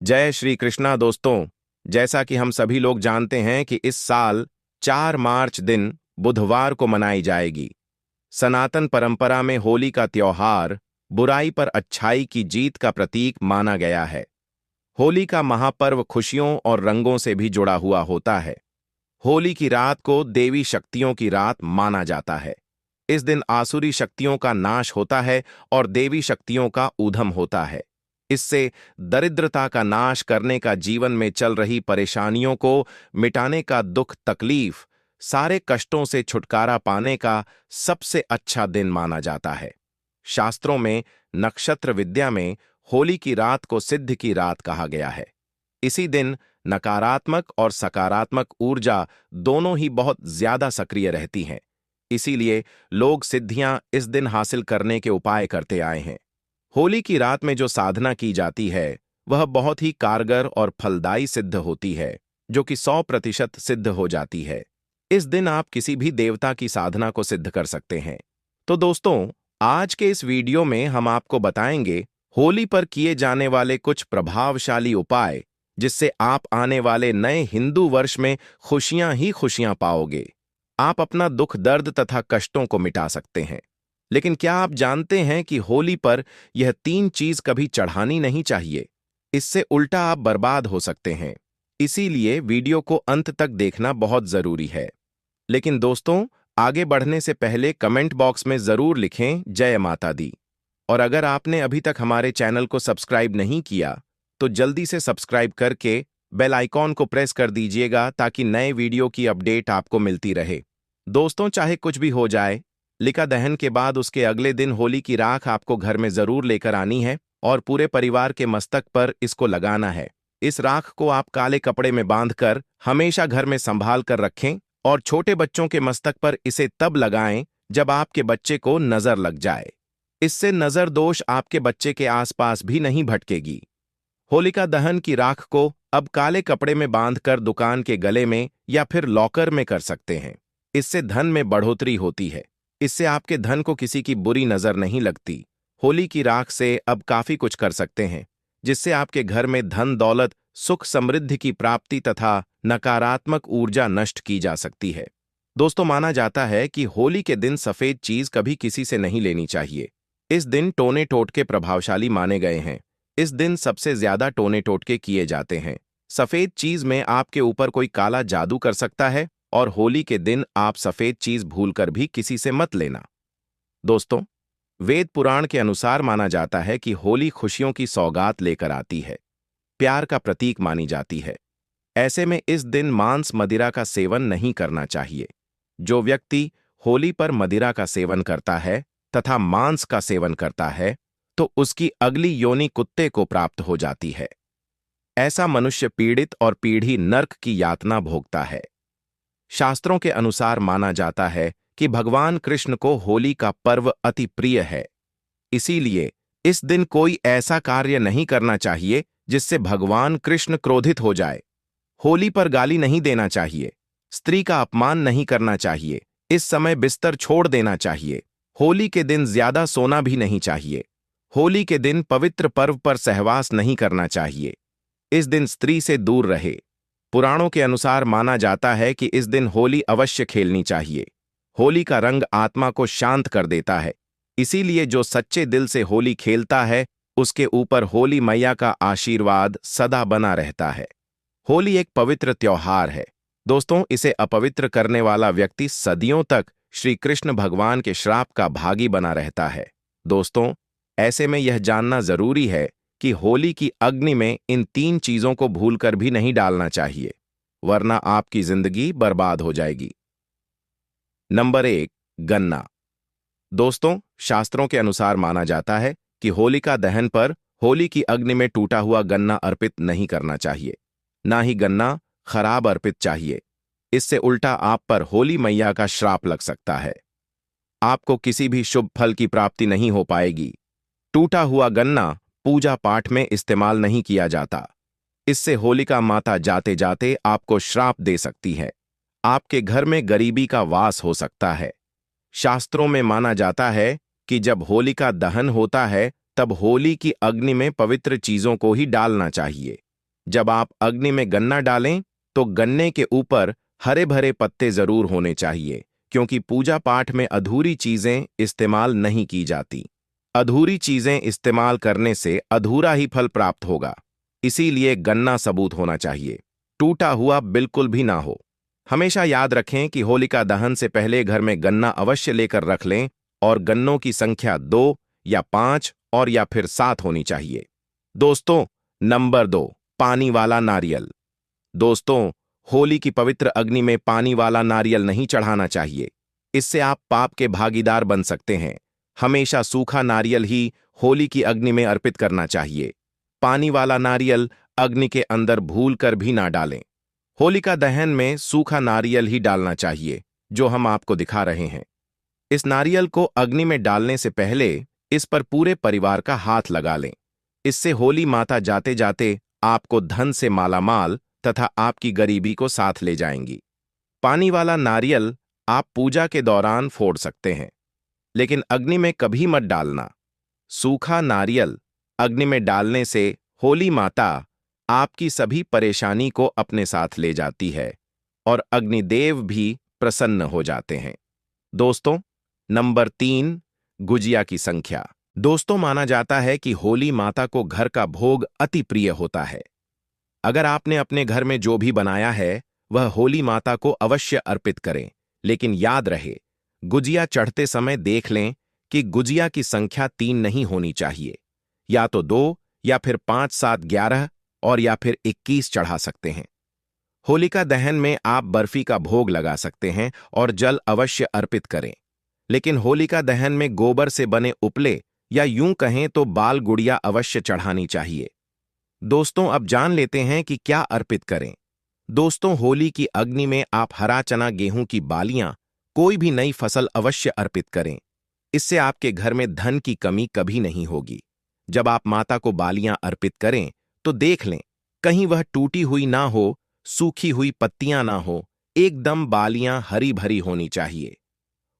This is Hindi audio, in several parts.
जय श्री कृष्णा दोस्तों। जैसा कि हम सभी लोग जानते हैं कि इस साल 4 मार्च दिन बुधवार को मनाई जाएगी। सनातन परंपरा में होली का त्योहार बुराई पर अच्छाई की जीत का प्रतीक माना गया है। होली का महापर्व खुशियों और रंगों से भी जुड़ा हुआ होता है। होली की रात को देवी शक्तियों की रात माना जाता है। इस दिन आसुरी शक्तियों का नाश होता है और देवी शक्तियों का ऊधम होता है। इससे दरिद्रता का नाश करने का, जीवन में चल रही परेशानियों को मिटाने का, दुख तकलीफ सारे कष्टों से छुटकारा पाने का सबसे अच्छा दिन माना जाता है। शास्त्रों में नक्षत्र विद्या में होली की रात को सिद्ध की रात कहा गया है। इसी दिन नकारात्मक और सकारात्मक ऊर्जा दोनों ही बहुत ज्यादा सक्रिय रहती हैं। इसीलिए लोग सिद्धियां इस दिन हासिल करने के उपाय करते आए हैं। होली की रात में जो साधना की जाती है वह बहुत ही कारगर और फलदायी सिद्ध होती है, जो कि 100% सिद्ध हो जाती है। इस दिन आप किसी भी देवता की साधना को सिद्ध कर सकते हैं। तो दोस्तों, आज के इस वीडियो में हम आपको बताएंगे होली पर किए जाने वाले कुछ प्रभावशाली उपाय, जिससे आप आने वाले नए हिंदू वर्ष में खुशियां ही खुशियां पाओगे। आप अपना दुख दर्द तथा कष्टों को मिटा सकते हैं। लेकिन क्या आप जानते हैं कि होली पर यह 3 चीज कभी चढ़ानी नहीं चाहिए? इससे उल्टा आप बर्बाद हो सकते हैं। इसीलिए वीडियो को अंत तक देखना बहुत जरूरी है। लेकिन दोस्तों, आगे बढ़ने से पहले कमेंट बॉक्स में जरूर लिखें जय माता दी। और अगर आपने अभी तक हमारे चैनल को सब्सक्राइब नहीं किया तो जल्दी से सब्सक्राइब करके बेल आइकॉन को प्रेस कर दीजिएगा, ताकि नए वीडियो की अपडेट आपको मिलती रहे। दोस्तों, चाहे कुछ भी हो जाए, होलिका दहन के बाद उसके अगले दिन होली की राख आपको घर में जरूर लेकर आनी है और पूरे परिवार के मस्तक पर इसको लगाना है। इस राख को आप काले कपड़े में बांधकर हमेशा घर में संभाल कर रखें और छोटे बच्चों के मस्तक पर इसे तब लगाएं जब आपके बच्चे को नजर लग जाए। इससे नजर दोष आपके बच्चे के आसपास भी नहीं भटकेगी। होलिका दहन की राख को अब काले कपड़े में बांधकर दुकान के गले में या फिर लॉकर में कर सकते हैं। इससे धन में बढ़ोतरी होती है। इससे आपके धन को किसी की बुरी नजर नहीं लगती। होली की राख से अब काफी कुछ कर सकते हैं, जिससे आपके घर में धन दौलत सुख समृद्धि की प्राप्ति तथा नकारात्मक ऊर्जा नष्ट की जा सकती है। दोस्तों, माना जाता है कि होली के दिन सफेद चीज कभी किसी से नहीं लेनी चाहिए। इस दिन टोने टोटके प्रभावशाली माने गए हैं। इस दिन सबसे ज्यादा टोने टोटके किए जाते हैं। सफेद चीज में आपके ऊपर कोई काला जादू कर सकता है और होली के दिन आप सफेद चीज भूलकर भी किसी से मत लेना। दोस्तों, वेद पुराण के अनुसार माना जाता है कि होली खुशियों की सौगात लेकर आती है, प्यार का प्रतीक मानी जाती है। ऐसे में इस दिन मांस मदिरा का सेवन नहीं करना चाहिए। जो व्यक्ति होली पर मदिरा का सेवन करता है तथा मांस का सेवन करता है तो उसकी अगली योनि कुत्ते को प्राप्त हो जाती है। ऐसा मनुष्य पीड़ित और पीढ़ी नर्क की यातना भोगता है। शास्त्रों के अनुसार माना जाता है कि भगवान कृष्ण को होली का पर्व अति प्रिय है। इसीलिए इस दिन कोई ऐसा कार्य नहीं करना चाहिए जिससे भगवान कृष्ण क्रोधित हो जाए। होली पर गाली नहीं देना चाहिए। स्त्री का अपमान नहीं करना चाहिए। इस समय बिस्तर छोड़ देना चाहिए। होली के दिन ज्यादा सोना भी नहीं चाहिए। होली के दिन पवित्र पर्व पर सहवास नहीं करना चाहिए। इस दिन स्त्री से दूर रहे। पुराणों के अनुसार माना जाता है कि इस दिन होली अवश्य खेलनी चाहिए। होली का रंग आत्मा को शांत कर देता है। इसीलिए जो सच्चे दिल से होली खेलता है उसके ऊपर होली मैया का आशीर्वाद सदा बना रहता है। होली एक पवित्र त्योहार है। दोस्तों, इसे अपवित्र करने वाला व्यक्ति सदियों तक श्री कृष्ण भगवान के श्राप का भागी बना रहता है। दोस्तों, ऐसे में यह जानना जरूरी है कि होली की अग्नि में इन 3 चीजों को भूलकर भी नहीं डालना चाहिए, वरना आपकी जिंदगी बर्बाद हो जाएगी। नंबर 1, गन्ना। दोस्तों, शास्त्रों के अनुसार माना जाता है कि होलिका दहन पर होली की अग्नि में टूटा हुआ गन्ना अर्पित नहीं करना चाहिए। ना ही गन्ना खराब अर्पित चाहिए। इससे उल्टा आप पर होली मैया का श्राप लग सकता है। आपको किसी भी शुभ फल की प्राप्ति नहीं हो पाएगी। टूटा हुआ गन्ना पूजा पाठ में इस्तेमाल नहीं किया जाता। इससे होलिका माता जाते जाते आपको श्राप दे सकती है। आपके घर में गरीबी का वास हो सकता है। शास्त्रों में माना जाता है कि जब होलिका दहन होता है तब होली की अग्नि में पवित्र चीजों को ही डालना चाहिए। जब आप अग्नि में गन्ना डालें तो गन्ने के ऊपर हरे भरे पत्ते जरूर होने चाहिए, क्योंकि पूजा पाठ में अधूरी चीजें इस्तेमाल नहीं की जाती। अधूरी चीजें इस्तेमाल करने से अधूरा ही फल प्राप्त होगा। इसीलिए गन्ना सबूत होना चाहिए, टूटा हुआ बिल्कुल भी ना हो। हमेशा याद रखें कि होलिका दहन से पहले घर में गन्ना अवश्य लेकर रख लें और गन्नों की संख्या 2 या 5 और या फिर 7 होनी चाहिए। दोस्तों, नंबर 2, पानी वाला नारियल। दोस्तों, होली की पवित्र अग्नि में पानी वाला नारियल नहीं चढ़ाना चाहिए। इससे आप पाप के भागीदार बन सकते हैं। हमेशा सूखा नारियल ही होली की अग्नि में अर्पित करना चाहिए। पानी वाला नारियल अग्नि के अंदर भूल कर भी ना डालें। होलिका दहन में सूखा नारियल ही डालना चाहिए, जो हम आपको दिखा रहे हैं। इस नारियल को अग्नि में डालने से पहले इस पर पूरे परिवार का हाथ लगा लें। इससे होली माता जाते जाते आपको धन से मालामाल तथा आपकी गरीबी को साथ ले जाएंगी। पानी वाला नारियल आप पूजा के दौरान फोड़ सकते हैं, लेकिन अग्नि में कभी मत डालना। सूखा नारियल अग्नि में डालने से होली माता आपकी सभी परेशानी को अपने साथ ले जाती है और अग्निदेव भी प्रसन्न हो जाते हैं। दोस्तों, नंबर 3, गुजिया की संख्या। दोस्तों, माना जाता है कि होली माता को घर का भोग अति प्रिय होता है। अगर आपने अपने घर में जो भी बनाया है वह होली माता को अवश्य अर्पित करें, लेकिन याद रहे, गुजिया चढ़ते समय देख लें कि गुजिया की संख्या 3 नहीं होनी चाहिए। या तो 2 या फिर 5, 7, 11 और या फिर 21 चढ़ा सकते हैं। होलिका दहन में आप बर्फी का भोग लगा सकते हैं और जल अवश्य अर्पित करें, लेकिन होलिका दहन में गोबर से बने उपले या यूं कहें तो बाल गुड़िया अवश्य चढ़ानी चाहिए। दोस्तों, अब जान लेते हैं कि क्या अर्पित करें। दोस्तों, होली की अग्नि में आप हरा चना, गेहूं की बालियां, कोई भी नई फसल अवश्य अर्पित करें। इससे आपके घर में धन की कमी कभी नहीं होगी। जब आप माता को बालियां अर्पित करें तो देख लें कहीं वह टूटी हुई ना हो, सूखी हुई पत्तियां ना हो, एकदम बालियां हरी भरी होनी चाहिए।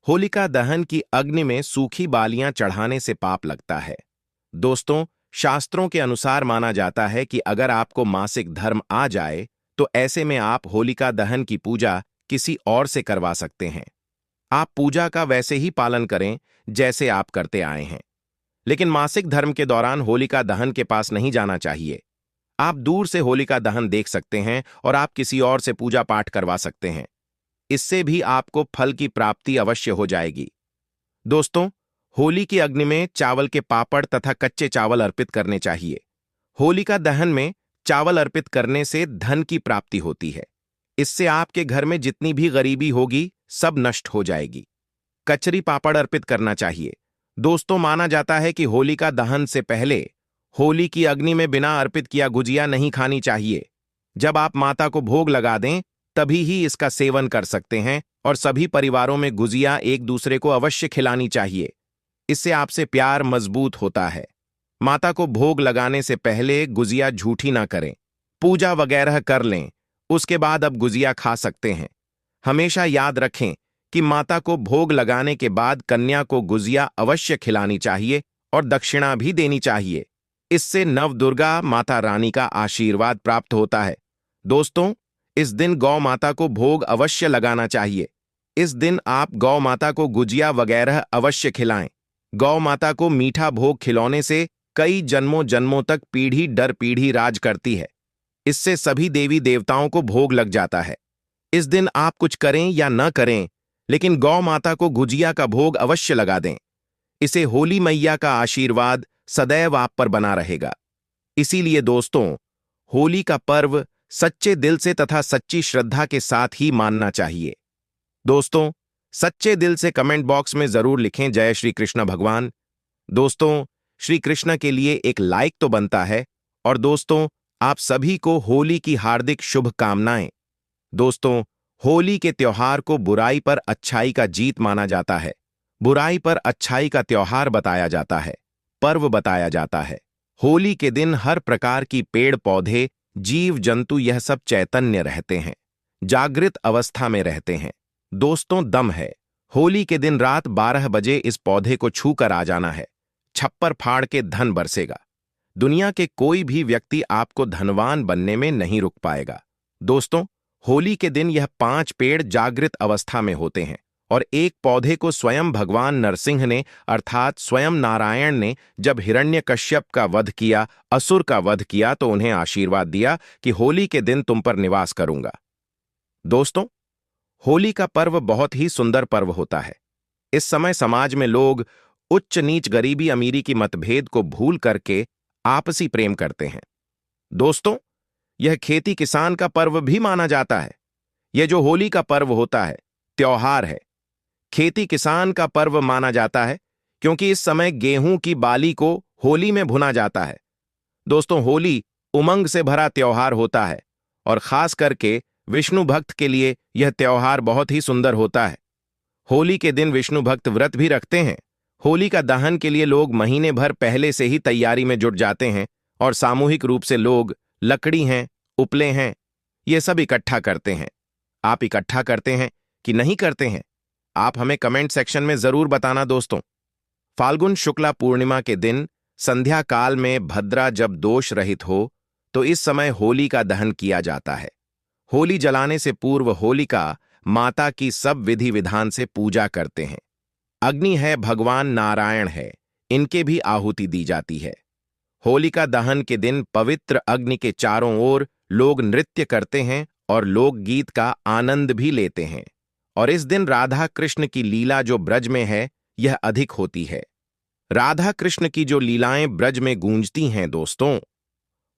होलिका दहन की अग्नि में सूखी बालियां चढ़ाने से पाप लगता है। दोस्तों, शास्त्रों के अनुसार माना जाता है कि अगर आपको मासिक धर्म आ जाए तो ऐसे में आप होलिका दहन की पूजा किसी और से करवा सकते हैं। आप पूजा का वैसे ही पालन करें जैसे आप करते आए हैं, लेकिन मासिक धर्म के दौरान होलिका दहन के पास नहीं जाना चाहिए। आप दूर से होलिका दहन देख सकते हैं और आप किसी और से पूजा पाठ करवा सकते हैं। इससे भी आपको फल की प्राप्ति अवश्य हो जाएगी। दोस्तों, होली की अग्नि में चावल के पापड़ तथा कच्चे चावल अर्पित करने चाहिए। होलिका दहन में चावल अर्पित करने से धन की प्राप्ति होती है। इससे आपके घर में जितनी भी गरीबी होगी सब नष्ट हो जाएगी। कचरी पापड़ अर्पित करना चाहिए। दोस्तों, माना जाता है कि होलिका दहन से पहले होली की अग्नि में बिना अर्पित किया गुजिया नहीं खानी चाहिए। जब आप माता को भोग लगा दें तभी ही इसका सेवन कर सकते हैं और सभी परिवारों में गुजिया एक दूसरे को अवश्य खिलानी चाहिए। इससे आपसे प्यार मजबूत होता है। माता को भोग लगाने से पहले गुजिया झूठी ना करें, पूजा वगैरह कर लें, उसके बाद अब गुजिया खा सकते हैं। हमेशा याद रखें कि माता को भोग लगाने के बाद कन्या को गुजिया अवश्य खिलानी चाहिए और दक्षिणा भी देनी चाहिए। इससे नवदुर्गा माता रानी का आशीर्वाद प्राप्त होता है। दोस्तों, इस दिन गौ माता को भोग अवश्य लगाना चाहिए। इस दिन आप गौ माता को गुजिया वगैरह अवश्य खिलाएं। गौ माता को मीठा भोग खिलाने से कई जन्मों जन्मों तक पीढ़ी दर पीढ़ी राज करती है। इससे सभी देवी देवताओं को भोग लग जाता है। इस दिन आप कुछ करें या न करें, लेकिन गौ माता को गुजिया का भोग अवश्य लगा दें। इसे होली मैया का आशीर्वाद सदैव आप पर बना रहेगा। इसीलिए दोस्तों, होली का पर्व सच्चे दिल से तथा सच्ची श्रद्धा के साथ ही मानना चाहिए। दोस्तों, सच्चे दिल से कमेंट बॉक्स में जरूर लिखें जय श्री कृष्ण भगवान। दोस्तों, श्री कृष्ण के लिए एक लाइक तो बनता है। और दोस्तों, आप सभी को होली की हार्दिक शुभकामनाएं। दोस्तों, होली के त्योहार को बुराई पर अच्छाई का जीत माना जाता है। बुराई पर अच्छाई का त्योहार बताया जाता है, पर्व बताया जाता है। होली के दिन हर प्रकार की पेड़ पौधे, जीव जंतु यह सब चैतन्य रहते हैं, जागृत अवस्था में रहते हैं। दोस्तों, दम है। होली के दिन रात 12 बजे इस पौधे को छूकर आ जाना है। छप्पर फाड़ के धन बरसेगा। दुनिया के कोई भी व्यक्ति आपको धनवान बनने में नहीं रुक पाएगा। दोस्तों, होली के दिन यह 5 पेड़ जागृत अवस्था में होते हैं और एक पौधे को स्वयं भगवान नरसिंह ने अर्थात स्वयं नारायण ने जब हिरण्यकश्यप का वध किया, असुर का वध किया, तो उन्हें आशीर्वाद दिया कि होली के दिन तुम पर निवास करूंगा। दोस्तों, होली का पर्व बहुत ही सुंदर पर्व होता है। इस समय समाज में लोग उच्च नीच, गरीबी अमीरी की मतभेद को भूल करके आपसी प्रेम करते हैं। दोस्तों, यह खेती किसान का पर्व भी माना जाता है। यह जो होली का पर्व होता है, त्योहार है, खेती किसान का पर्व माना जाता है क्योंकि इस समय गेहूं की बाली को होली में भुना जाता है। दोस्तों, होली उमंग से भरा त्योहार होता है और खास करके विष्णु भक्त के लिए यह त्योहार बहुत ही सुंदर होता है। होली के दिन विष्णु भक्त व्रत भी रखते हैं। होली का दहन के लिए लोग महीने भर पहले से ही तैयारी में जुट जाते हैं और सामूहिक रूप से लोग लकड़ी हैं, उपले हैं, ये सब इकट्ठा करते हैं। आप इकट्ठा करते हैं कि नहीं करते हैं? आप हमें कमेंट सेक्शन में जरूर बताना दोस्तों। फाल्गुन शुक्ला पूर्णिमा के दिन संध्या काल में भद्रा जब दोष रहित हो तो इस समय होली का दहन किया जाता है। होली जलाने से पूर्व होलिका माता की सब विधि विधान से पूजा करते हैं। अग्नि है, भगवान नारायण है, इनके भी आहुति दी जाती है। होलिका दहन के दिन पवित्र अग्नि के चारों ओर लोग नृत्य करते हैं और लोकगीत का आनंद भी लेते हैं। और इस दिन राधा कृष्ण की लीला जो ब्रज में है, यह अधिक होती है। राधा कृष्ण की जो लीलाएं ब्रज में गूंजती हैं दोस्तों।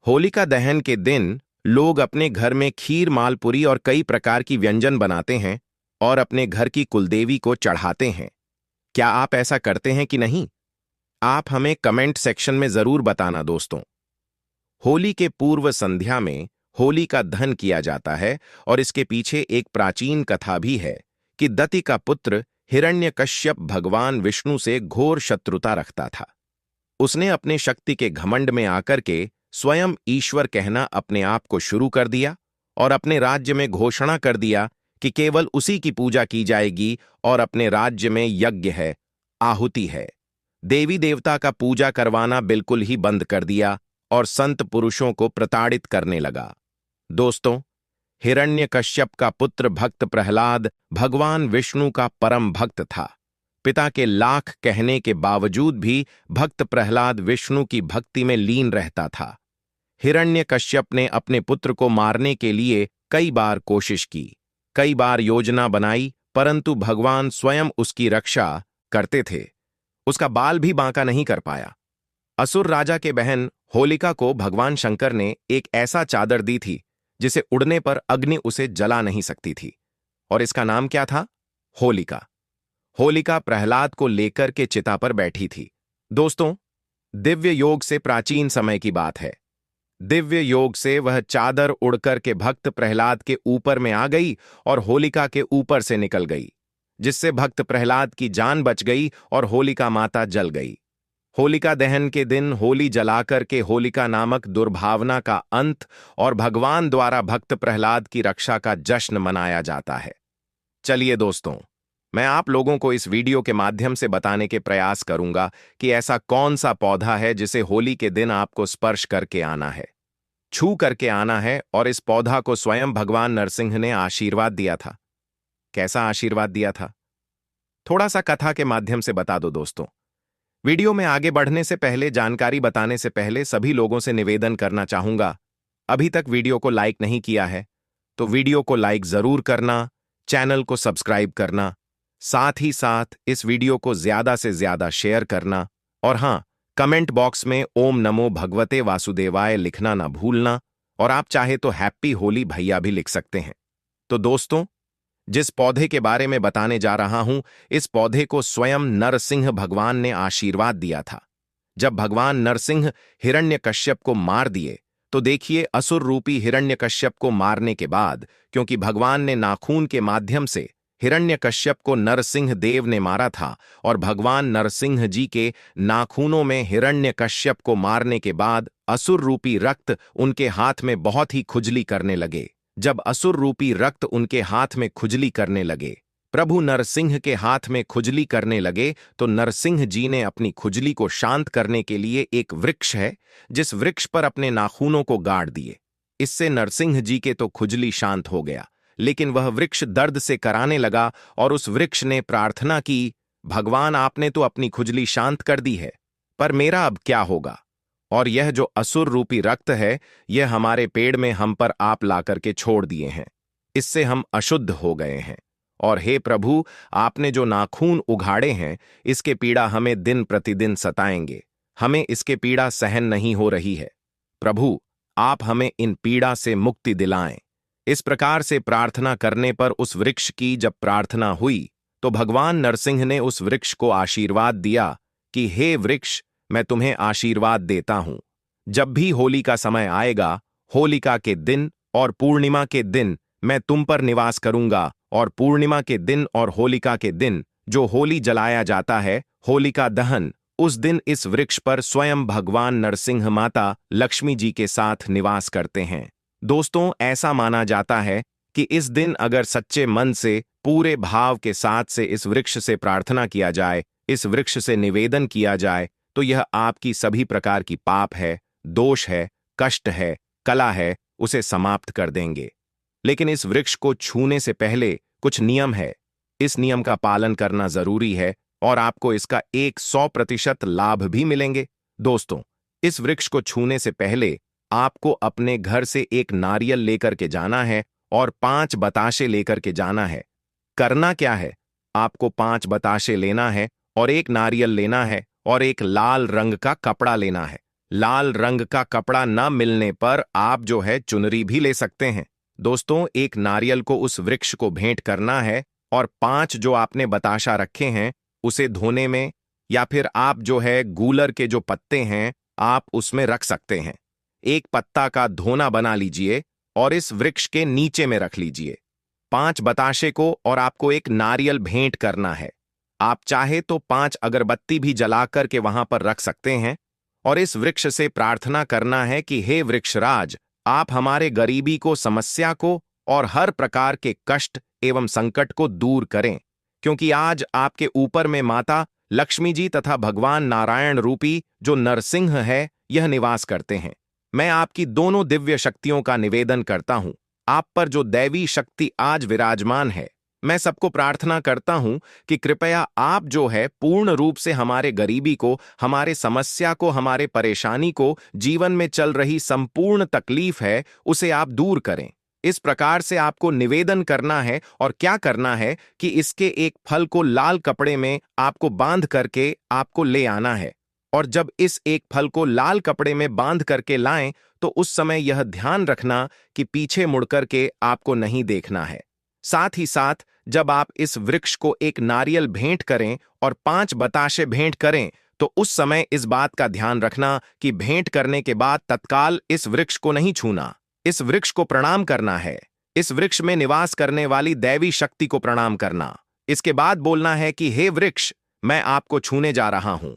होलिका दहन के दिन लोग अपने घर में खीर, मालपुरी और कई प्रकार की व्यंजन बनाते हैं और अपने घर की कुलदेवी को चढ़ाते हैं। क्या आप ऐसा करते हैं कि नहीं? आप हमें कमेंट सेक्शन में जरूर बताना दोस्तों। होली के पूर्व संध्या में होली का दहन किया जाता है और इसके पीछे एक प्राचीन कथा भी है कि दति का पुत्र हिरण्यकश्यप भगवान विष्णु से घोर शत्रुता रखता था। उसने अपने शक्ति के घमंड में आकर के स्वयं ईश्वर कहना अपने आप को शुरू कर दिया और अपने राज्य में घोषणा कर दिया कि केवल उसी की पूजा की जाएगी और अपने राज्य में यज्ञ है, आहुति है। देवी देवता का पूजा करवाना बिल्कुल ही बंद कर दिया और संत पुरुषों को प्रताड़ित करने लगा। दोस्तों, हिरण्यकश्यप का पुत्र भक्त प्रहलाद भगवान विष्णु का परम भक्त था। पिता के लाख कहने के बावजूद भी भक्त प्रहलाद विष्णु की भक्ति में लीन रहता था। हिरण्यकश्यप ने अपने पुत्र को मारने के लिए कई बार कोशिश की, कई बार योजना बनाई, परंतु भगवान स्वयं उसकी रक्षा करते थे। उसका बाल भी बांका नहीं कर पाया। असुर राजा के बहन होलिका को भगवान शंकर ने एक ऐसा चादर दी थी जिसे उड़ने पर अग्नि उसे जला नहीं सकती थी, और इसका नाम क्या था? होलिका। होलिका प्रहलाद को लेकर के चिता पर बैठी थी। दोस्तों, दिव्य योग से प्राचीन समय की बात है। दिव्य योग से वह चादर उड़कर के भक्त प्रहलाद के ऊपर में आ गई और होलिका के ऊपर से निकल गई, जिससे भक्त प्रहलाद की जान बच गई और होलिका माता जल गई। होलिका दहन के दिन होली जलाकर के होलिका नामक दुर्भावना का अंत और भगवान द्वारा भक्त प्रहलाद की रक्षा का जश्न मनाया जाता है। चलिए दोस्तों, मैं आप लोगों को इस वीडियो के माध्यम से बताने के प्रयास करूंगा कि ऐसा कौन सा पौधा है जिसे होली के दिन आपको स्पर्श करके आना है, छू करके आना है, और इस पौधा को स्वयं भगवान नरसिंह ने आशीर्वाद दिया था। कैसा आशीर्वाद दिया था? थोड़ा सा कथा के माध्यम से बता दो दोस्तों। वीडियो में आगे बढ़ने से पहले, जानकारी बताने से पहले सभी लोगों से निवेदन करना चाहूंगा, अभी तक वीडियो को लाइक नहीं किया है तो वीडियो को लाइक जरूर करना, चैनल को सब्सक्राइब करना, साथ ही साथ इस वीडियो को ज्यादा से ज्यादा शेयर करना, और हाँ, कमेंट बॉक्स में ओम नमो भगवते वासुदेवाय लिखना ना भूलना, और आप चाहे तो हैप्पी होली भैया भी लिख सकते हैं। तो दोस्तों, जिस पौधे के बारे में बताने जा रहा हूं, इस पौधे को स्वयं नरसिंह भगवान ने आशीर्वाद दिया था। जब भगवान नरसिंह हिरण्यकश्यप को मार दिए तो देखिए, असुर रूपी हिरण्यकश्यप को मारने के बाद, क्योंकि भगवान ने नाखून के माध्यम से हिरण्यकश्यप को नरसिंह देव ने मारा था, और भगवान नरसिंह जी के नाखूनों में हिरण्यकश्यप को मारने के बाद असुर रूपी रक्त उनके हाथ में बहुत ही खुजली करने लगे। जब असुर रूपी रक्त उनके हाथ में खुजली करने लगे प्रभु नरसिंह के हाथ में खुजली करने लगे तो नरसिंह जी ने अपनी खुजली को शांत करने के लिए एक वृक्ष है जिस वृक्ष पर अपने नाखूनों को गाड़ दिए। इससे नरसिंह जी के तो खुजली शांत हो गया, लेकिन वह वृक्ष दर्द से कराने लगा और उस वृक्ष ने प्रार्थना की, भगवान आपने तो अपनी खुजली शांत कर दी है, पर मेरा अब क्या होगा? और यह जो असुर रूपी रक्त है, यह हमारे पेड़ में हम पर आप लाकर के छोड़ दिए हैं, इससे हम अशुद्ध हो गए हैं। और हे प्रभु, आपने जो नाखून उघाड़े हैं, इसके पीड़ा हमें दिन प्रतिदिन सताएंगे, हमें इसके पीड़ा सहन नहीं हो रही है। प्रभु, आप हमें इन पीड़ा से मुक्ति दिलाएं। इस प्रकार से प्रार्थना करने पर उस वृक्ष की जब प्रार्थना हुई तो भगवान नरसिंह ने उस वृक्ष को आशीर्वाद दिया कि हे वृक्ष, मैं तुम्हें आशीर्वाद देता हूं, जब भी होली का समय आएगा, होलिका के दिन और पूर्णिमा के दिन मैं तुम पर निवास करूंगा, और पूर्णिमा के दिन और होलिका के दिन जो होली जलाया जाता है, होलिका दहन, उस दिन इस वृक्ष पर स्वयं भगवान नरसिंह माता लक्ष्मी जी के साथ निवास करते हैं। दोस्तों, ऐसा माना जाता है कि इस दिन अगर सच्चे मन से पूरे भाव के साथ से इस वृक्ष से प्रार्थना किया जाए, इस वृक्ष से निवेदन किया जाए, तो यह आपकी सभी प्रकार की पाप है, दोष है, कष्ट है, कला है, उसे समाप्त कर देंगे। लेकिन इस वृक्ष को छूने से पहले कुछ नियम है। इस नियम का पालन करना जरूरी है और आपको इसका 100% लाभ भी मिलेंगे। दोस्तों, इस वृक्ष को छूने से पहले आपको अपने घर से एक नारियल लेकर के जाना है और 5 बताशे लेकर के जाना है। करना क्या है? आपको 5 बताशे लेना है और एक नारियल लेना है और एक लाल रंग का कपड़ा लेना है। लाल रंग का कपड़ा न मिलने पर आप जो है चुनरी भी ले सकते हैं। दोस्तों, एक नारियल को उस वृक्ष को भेंट करना है और 5 जो आपने बताशा रखे हैं उसे धोने में, या फिर आप जो है गूलर के जो पत्ते हैं आप उसमें रख सकते हैं। एक पत्ता का धोना बना लीजिए और इस वृक्ष के नीचे में रख लीजिए 5 बताशे को, और आपको एक नारियल भेंट करना है। आप चाहे तो 5 अगरबत्ती भी जलाकर के वहां पर रख सकते हैं और इस वृक्ष से प्रार्थना करना है कि हे वृक्षराज, आप हमारे गरीबी को, समस्या को और हर प्रकार के कष्ट एवं संकट को दूर करें, क्योंकि आज आपके ऊपर में माता लक्ष्मी जी तथा भगवान नारायण रूपी जो नरसिंह है यह निवास करते हैं। मैं आपकी दोनों दिव्य शक्तियों का निवेदन करता हूं। आप पर जो दैवी शक्ति आज विराजमान है, मैं सबको प्रार्थना करता हूं कि कृपया आप जो है पूर्ण रूप से हमारे गरीबी को, हमारे समस्या को, हमारे परेशानी को, जीवन में चल रही संपूर्ण तकलीफ है उसे आप दूर करें। इस प्रकार से आपको निवेदन करना है और क्या करना है कि इसके एक फल को लाल कपड़े में आपको बांध करके आपको ले आना है, और जब इस एक फल को लाल कपड़े में बांध करके लाएं तो उस समय यह ध्यान रखना कि पीछे मुड़कर के आपको नहीं देखना है। साथ ही साथ जब आप इस वृक्ष को एक नारियल भेंट करें और 5 बताशे भेंट करें तो उस समय इस बात का ध्यान रखना कि भेंट करने के बाद तत्काल इस वृक्ष को नहीं छूना। इस वृक्ष को प्रणाम करना है, इस वृक्ष में निवास करने वाली दैवी शक्ति को प्रणाम करना। इसके बाद बोलना है कि हे वृक्ष, मैं आपको छूने जा रहा हूं,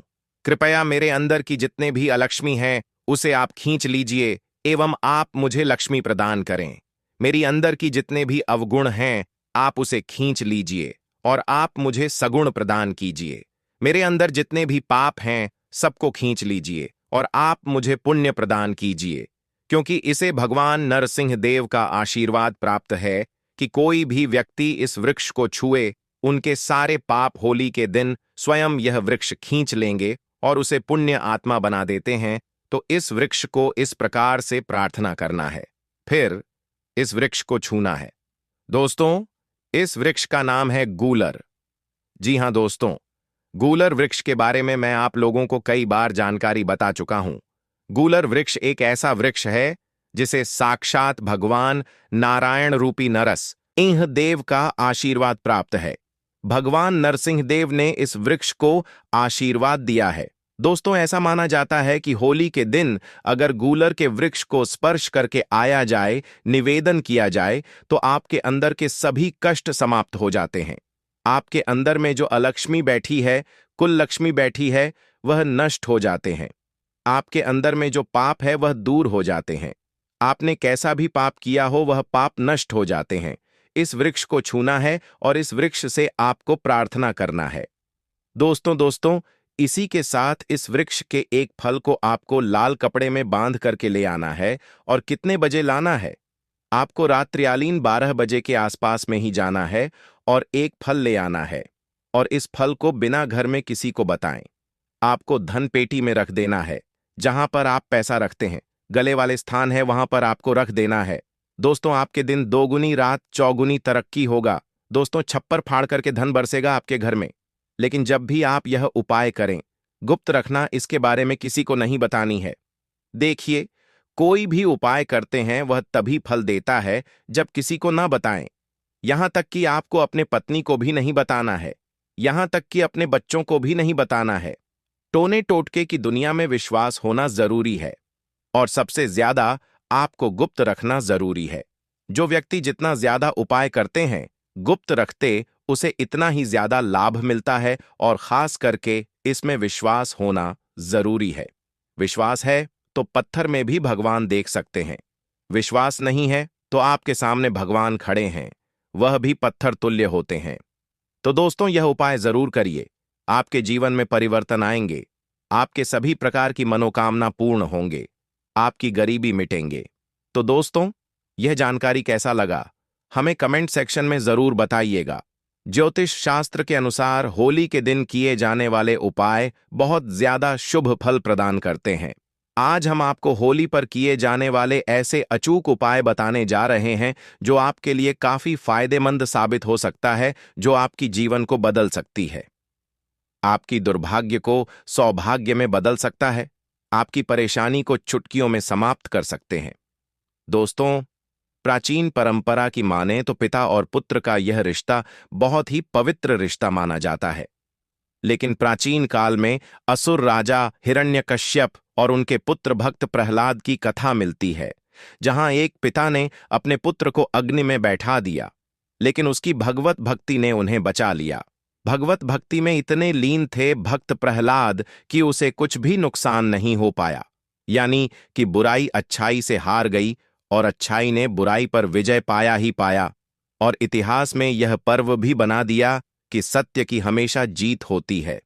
कृपया मेरे अंदर की जितने भी अलक्ष्मी हैं उसे आप खींच लीजिए एवं आप मुझे लक्ष्मी प्रदान करें। मेरी अंदर की जितने भी अवगुण हैं आप उसे खींच लीजिए और आप मुझे सगुण प्रदान कीजिए। मेरे अंदर जितने भी पाप हैं सबको खींच लीजिए और आप मुझे पुण्य प्रदान कीजिए, क्योंकि इसे भगवान नरसिंह देव का आशीर्वाद प्राप्त है कि कोई भी व्यक्ति इस वृक्ष को छुए, उनके सारे पाप होली के दिन स्वयं यह वृक्ष खींच लेंगे और उसे पुण्य आत्मा बना देते हैं। तो इस वृक्ष को इस प्रकार से प्रार्थना करना है, फिर इस वृक्ष को छूना है। दोस्तों, इस वृक्ष का नाम है गूलर। जी हां दोस्तों, गूलर वृक्ष के बारे में मैं आप लोगों को कई बार जानकारी बता चुका हूं। गूलर वृक्ष एक ऐसा वृक्ष है जिसे साक्षात भगवान नारायण रूपी नरस इंह देव का आशीर्वाद प्राप्त है। भगवान नरसिंह देव ने इस वृक्ष को आशीर्वाद दिया है। दोस्तों, ऐसा माना जाता है कि होली के दिन अगर गूलर के वृक्ष को स्पर्श करके आया जाए, निवेदन किया जाए, तो आपके अंदर के सभी कष्ट समाप्त हो जाते हैं। आपके अंदर में जो अलक्ष्मी बैठी है, कुल लक्ष्मी बैठी है, वह नष्ट हो जाते हैं। आपके अंदर में जो पाप है वह दूर हो जाते हैं। आपने कैसा भी पाप किया हो वह पाप नष्ट हो जाते हैं। इस वृक्ष को छूना है और इस वृक्ष से आपको प्रार्थना करना है। दोस्तों, इसी के साथ इस वृक्ष के एक फल को आपको लाल कपड़े में बांध करके ले आना है। और कितने बजे लाना है? आपको रात्रिकालीन 12 बजे के आसपास में ही जाना है और एक फल ले आना है। और इस फल को बिना घर में किसी को बताएं। आपको धन पेटी में रख देना है, जहां पर आप पैसा रखते हैं, गले वाले स्थान है वहां पर आपको रख देना है। दोस्तों, आपके दिन दोगुनी रात चौगुनी तरक्की होगा। दोस्तों, छप्पर फाड़ करके धन बरसेगा आपके घर में। लेकिन जब भी आप यह उपाय करें, गुप्त रखना, इसके बारे में किसी को नहीं बतानी है। देखिए, कोई भी उपाय करते हैं वह तभी फल देता है जब किसी को ना बताएं। यहां तक कि आपको अपने पत्नी को भी नहीं बताना है, यहां तक कि अपने बच्चों को भी नहीं बताना है। टोने टोटके की दुनिया में विश्वास होना जरूरी है और सबसे ज्यादा आपको गुप्त रखना जरूरी है। जो व्यक्ति जितना ज्यादा उपाय करते हैं गुप्त रखते, उसे इतना ही ज्यादा लाभ मिलता है। और खास करके इसमें विश्वास होना जरूरी है। विश्वास है तो पत्थर में भी भगवान देख सकते हैं। विश्वास नहीं है तो आपके सामने भगवान खड़े हैं, वह भी पत्थर तुल्य होते हैं। तो दोस्तों, यह उपाय जरूर करिए। आपके जीवन में परिवर्तन आएंगे, आपके सभी प्रकार की मनोकामना पूर्ण होंगे, आपकी गरीबी मिटेंगे। तो दोस्तों, यह जानकारी कैसा लगा हमें कमेंट सेक्शन में जरूर बताइएगा। ज्योतिष शास्त्र के अनुसार होली के दिन किए जाने वाले उपाय बहुत ज्यादा शुभ फल प्रदान करते हैं। आज हम आपको होली पर किए जाने वाले ऐसे अचूक उपाय बताने जा रहे हैं जो आपके लिए काफी फायदेमंद साबित हो सकता है, जो आपकी जीवन को बदल सकती है, आपकी दुर्भाग्य को सौभाग्य में बदल सकता है, आपकी परेशानी को चुटकियों में समाप्त कर सकते हैं। दोस्तों, प्राचीन परंपरा की माने तो पिता और पुत्र का यह रिश्ता बहुत ही पवित्र रिश्ता माना जाता है। लेकिन प्राचीन काल में असुर राजा हिरण्यकश्यप और उनके पुत्र भक्त प्रहलाद की कथा मिलती है, जहां एक पिता ने अपने पुत्र को अग्नि में बैठा दिया, लेकिन उसकी भगवत भक्ति ने उन्हें बचा लिया। भगवत भक्ति में इतने लीन थे भक्त प्रहलाद कि उसे कुछ भी नुकसान नहीं हो पाया। यानी कि बुराई अच्छाई से हार गई और अच्छाई ने बुराई पर विजय पाया ही पाया। और इतिहास में यह पर्व भी बना दिया कि सत्य की हमेशा जीत होती है।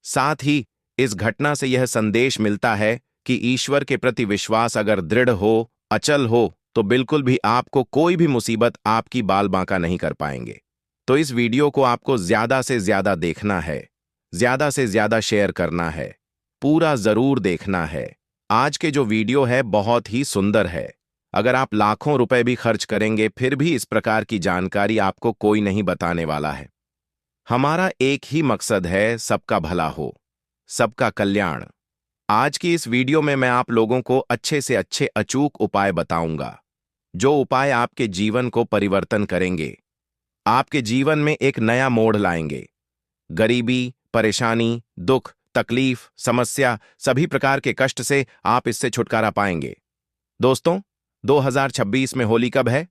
साथ ही इस घटना से यह संदेश मिलता है कि ईश्वर के प्रति विश्वास अगर दृढ़ हो, अचल हो, तो बिल्कुल भी आपको कोई भी मुसीबत आपकी बाल बांका नहीं कर पाएंगे। तो इस वीडियो को आपको ज्यादा से ज्यादा देखना है, ज्यादा से ज्यादा शेयर करना है, पूरा जरूर देखना है। आज के जो वीडियो है बहुत ही सुंदर है। अगर आप लाखों रुपए भी खर्च करेंगे फिर भी इस प्रकार की जानकारी आपको कोई नहीं बताने वाला है। हमारा एक ही मकसद है, सबका भला हो, सबका कल्याण। आज की इस वीडियो में मैं आप लोगों को अच्छे से अच्छे अचूक उपाय बताऊंगा, जो उपाय आपके जीवन को परिवर्तन करेंगे, आपके जीवन में एक नया मोड़ लाएंगे। गरीबी, परेशानी, दुख, तकलीफ, समस्या, सभी प्रकार के कष्ट से आप इससे छुटकारा पाएंगे। दोस्तों, 2026 में होली कब है?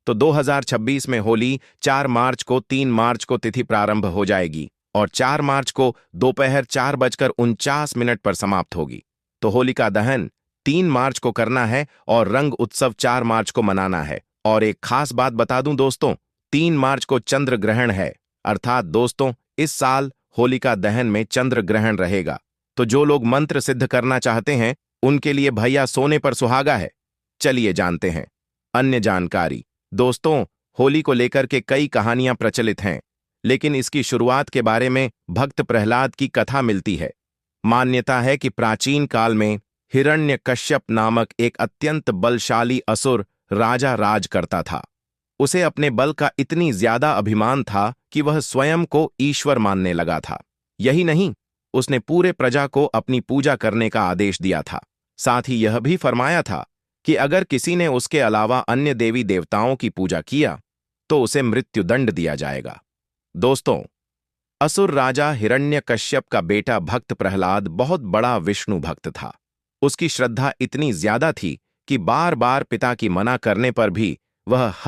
तो 2026 में होली 4 मार्च को 3 मार्च को तिथि प्रारंभ हो जाएगी और 4 मार्च को दोपहर 4:49 पर समाप्त होगी। तो होलिका दहन 3 मार्च को करना है और रंग उत्सव 4 मार्च को मनाना है। और एक खास बात बता दूं दोस्तों, 3 मार्च को चंद्र ग्रहण है, अर्थात दोस्तों इस साल होलिका दहन में चंद्र ग्रहण रहेगा। तो जो लोग मंत्र सिद्ध करना चाहते हैं उनके लिए भैया सोने पर सुहागा है। चलिए जानते हैं अन्य जानकारी। दोस्तों, होली को लेकर के कई कहानियां प्रचलित हैं, लेकिन इसकी शुरुआत के बारे में भक्त प्रहलाद की कथा मिलती है। मान्यता है कि प्राचीन काल में हिरण्यकश्यप नामक एक अत्यंत बलशाली असुर राजा राज करता था। उसे अपने बल का इतनी ज्यादा अभिमान था कि वह स्वयं को ईश्वर मानने लगा था। यही नहीं, उसने पूरे प्रजा को अपनी पूजा करने का आदेश दिया था। साथ ही यह भी फरमाया था कि अगर किसी ने उसके अलावा अन्य देवी देवताओं की पूजा किया तो उसे मृत्युदंड दिया जाएगा। दोस्तों, असुर राजा हिरण्यकश्यप का बेटा भक्त प्रहलाद बहुत बड़ा विष्णु भक्त था। उसकी श्रद्धा इतनी ज्यादा थी कि बार बार पिता की मना करने पर भी वह हर